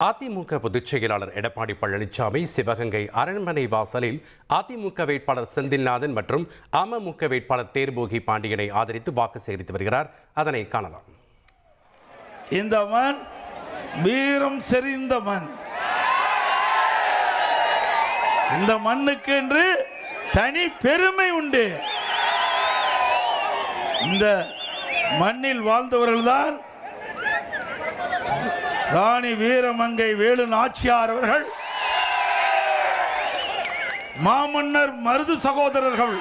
அதிமுக பொதுச் செயலாளர் எடப்பாடி பழனிசாமி சிவகங்கை அரண்மனை வாசலில் அதிமுக வேட்பாளர் செந்தில்நாதன் மற்றும் அமமுக வேட்பாளர் தேர்போகி பாண்டியனை ஆதரித்து வாக்கு சேகரித்து வருகிறார். அதனை காணலாம். இந்த மண் வீரம் செறிந்த மண். இந்த மண்ணுக்கு என்று தனி பெருமை உண்டு. இந்த மண்ணில் வாழ்ந்தவர்கள்தான் ராணி வீரமங்கை வேலு நாச்சியார் அவர்கள், மாமன்னர் மருது சகோதரர்கள்,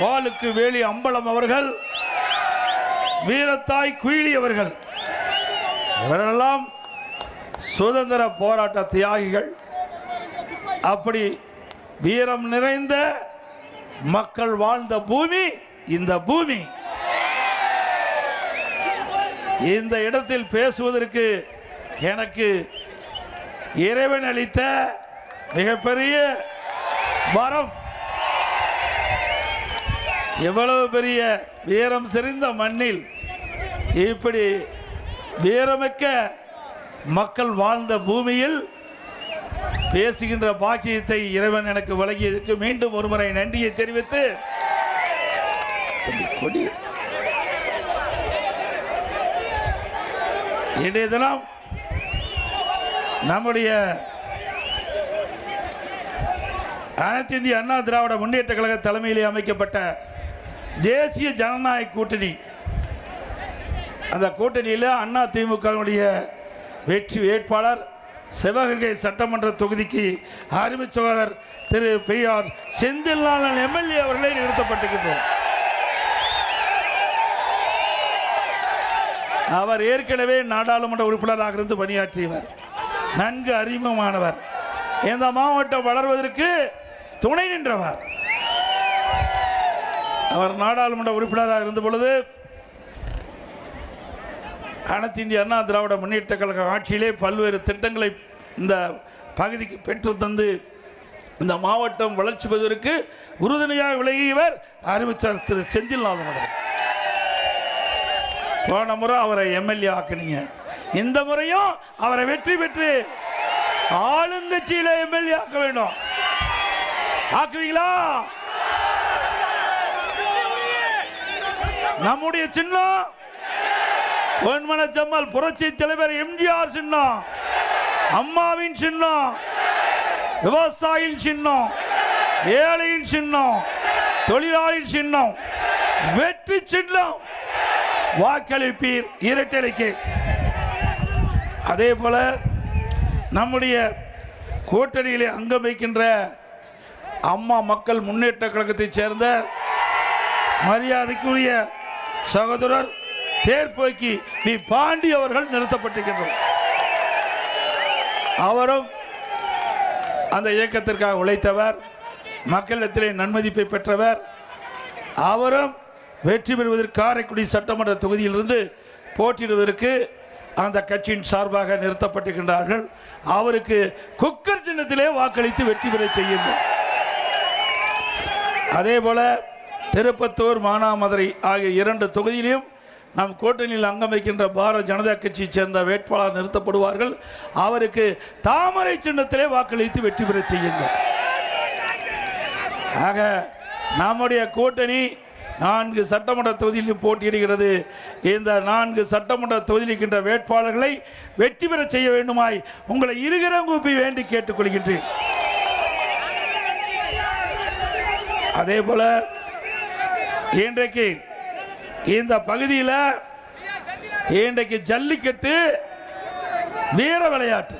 வாளுக்கு வேலி அம்பலம் அவர்கள், வீரத்தாய் குயிலி அவர்கள், இவரெல்லாம் சுதந்திர போராட்ட தியாகிகள். அப்படி வீரம் நிறைந்த மக்கள் வாழ்ந்த பூமி இந்த பூமி. இந்த இடத்தில் பேசுவதற்கு எனக்கு இறைவன் அளித்த மிகப்பெரிய வரம். எவ்வளவு பெரிய வீரம் செறிந்த மண்ணில் இப்படி வீரமிக்க மக்கள் வாழ்ந்த பூமியில் பேசுகின்ற பாக்கியத்தை இறைவன் எனக்கு வழங்கியதற்கு மீண்டும் ஒருமுறை நன்றியை தெரிவித்து, இன்றைய தினம் நம்முடைய அனைத்து இந்திய அண்ணா திராவிட முன்னேற்ற கழக தலைமையிலே அமைக்கப்பட்ட தேசிய ஜனநாயக கூட்டணி, அந்த கூட்டணியில் அண்ணா திமுகவுடைய வெற்றி வேட்பாளர் சிவகங்கை சட்டமன்ற தொகுதிக்கு அருமை சகோதரர் திரு பெரியார் செந்தில்நாதன் எம்எல்ஏ அவர்களை நிறுத்தப்பட்டிருக்கின்றோம். அவர் ஏற்கனவே நாடாளுமன்ற உறுப்பினராக இருந்து பணியாற்றியவர், நன்கு அறிமுகமானவர், இந்த மாவட்டம் வளர்வதற்கு துணை நின்றவர். அவர் நாடாளுமன்ற உறுப்பினராக இருந்த பொழுது அனைத்து இந்திய அண்ணா திராவிட முன்னேற்ற கழக ஆட்சியிலே பல்வேறு திட்டங்களை இந்த பகுதிக்கு பெற்று தந்து இந்த மாவட்டம் வளர்ச்சி பெறுவதற்கு உறுதுணையாக விலகியவர் அறிவிச்சார் திரு செந்தில்நாதன் அவர்கள். போன முறை அவரை எம்எல்ஏ ஆக்கினீங்க, இந்த முறையும் அவரை வெற்றி பெற்று ஆளுங்கட்சியில எம்எல்ஏ ஆக்க வேண்டும். ஆக்குவீங்களா? நம்முடைய சின்னம் பொன்மனச்சம்மல் புரட்சி தலைவர் எம்ஜிஆர் சின்னம், அம்மாவின் சின்னம், விவசாயியின் சின்னம், ஏழையின் சின்னம், தொழிலாளியின் சின்னம், வெற்றி சின்னம். வாக்களிப்பீர் இரட்டைக்கு. அதே போல நம்முடைய கூட்டணியிலே அங்கம் வைக்கின்ற அம்மா மக்கள் முன்னேற்ற கழகத்தைச் சேர்ந்த மரியாதைக்குரிய சகோதரர் தேர்போக்கி வி பாண்டி அவர்கள் நிறுத்தப்பட்டிருக்கின்றனர். அவரும் அந்த இயக்கத்திற்காக உழைத்தவர், மக்களிடத்திலே நன்மதிப்பை பெற்றவர். அவரும் வெற்றி பெறுவதற்கு காரைக்குடி சட்டமன்ற தொகுதியிலிருந்து போட்டியிடுவதற்கு அந்த கட்சியின் சார்பாக நிறுத்தப்பட்டிருக்கின்றார்கள். அவருக்கு குக்கர் சின்னத்திலே வாக்களித்து வெற்றி பெற செய்யுங்கள். அதே போல திருப்பத்தூர், மானாமதுரை ஆகிய 2 தொகுதியிலும் நம் கூட்டணியில் அங்கம் வைக்கின்ற பாரதிய ஜனதா கட்சியை சேர்ந்த வேட்பாளர் நிறுத்தப்படுவார்கள். அவருக்கு தாமரை சின்னத்திலே வாக்களித்து வெற்றி பெற செய்யுங்கள். ஆக நம்முடைய கூட்டணி 4 சட்டமன்ற தொகுதியிலும் போட்டியிடுகிறது. இந்த 4 சட்டமன்ற தொகுதியில் இருக்கின்ற வேட்பாளர்களை வெற்றி பெற செய்ய வேண்டுமாய் உங்களை இருகரம் கூப்பி வேண்டி கேட்டுக்கொள்கின்றேன். அதே போல இன்றைக்கு இந்த பகுதியில் இன்றைக்கு ஜல்லிக்கட்டு வீர விளையாட்டு,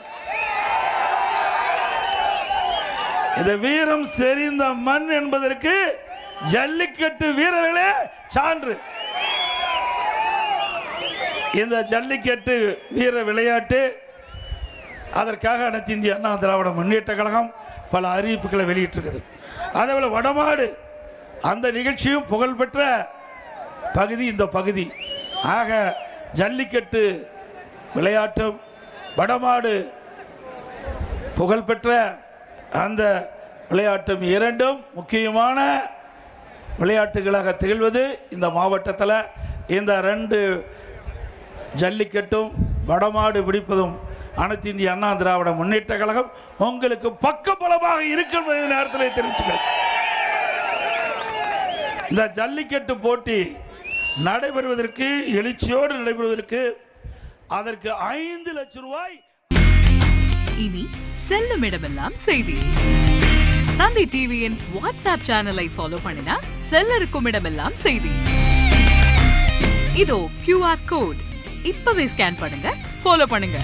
இந்த வீரம் செறிந்த மண் என்பதற்கு ஜல்லிக்கட்டு வீரர்களே சான்று. இந்த ஜல்லிக்கட்டு வீர விளையாட்டு, அதற்காக அனைத்து இந்திய அண்ணா திராவிட முன்னேற்ற கழகம் பல அறிவிப்புகளை வெளியிட்டிருக்குது. அதேபோல் வடமாடு, அந்த நிகழ்ச்சியும் புகழ்பெற்ற பகுதி இந்த பகுதி. ஆக ஜல்லிக்கட்டு விளையாட்டும் வடமாடு புகழ்பெற்ற அந்த விளையாட்டும் 2ம் முக்கியமான விளையாட்டுகளாக திகழ்வது இந்த மாவட்டத்தில். இந்த 2 ஜல்லிக்கட்டும் வடமாடு பிடிப்பதும் அனைத்து இந்திய அண்ணா திராவிட முன்னேற்ற கழகம் உங்களுக்கு பக்கபலமாக இருக்கும் நேரத்தில் தெரிவிச்சுக்கிறேன். இந்த ஜல்லிக்கட்டு போட்டி நடைபெறுவதற்கு எழுச்சியோடு நடைபெறுவதற்கு அதற்கு 5 லட்சம் ரூபாய். இனி செல்லும் இடமெல்லாம் செய்தி. தந்தி டிவியின் வாட்ஸ்அப் சேனலை ஃபாலோ பண்ணினா செல்ல இருக்கும் இடமெல்லாம் செய்தி. இதோ QR கோட் இப்பவே ஸ்கேன் பண்ணுங்க, ஃபாலோ பண்ணுங்க.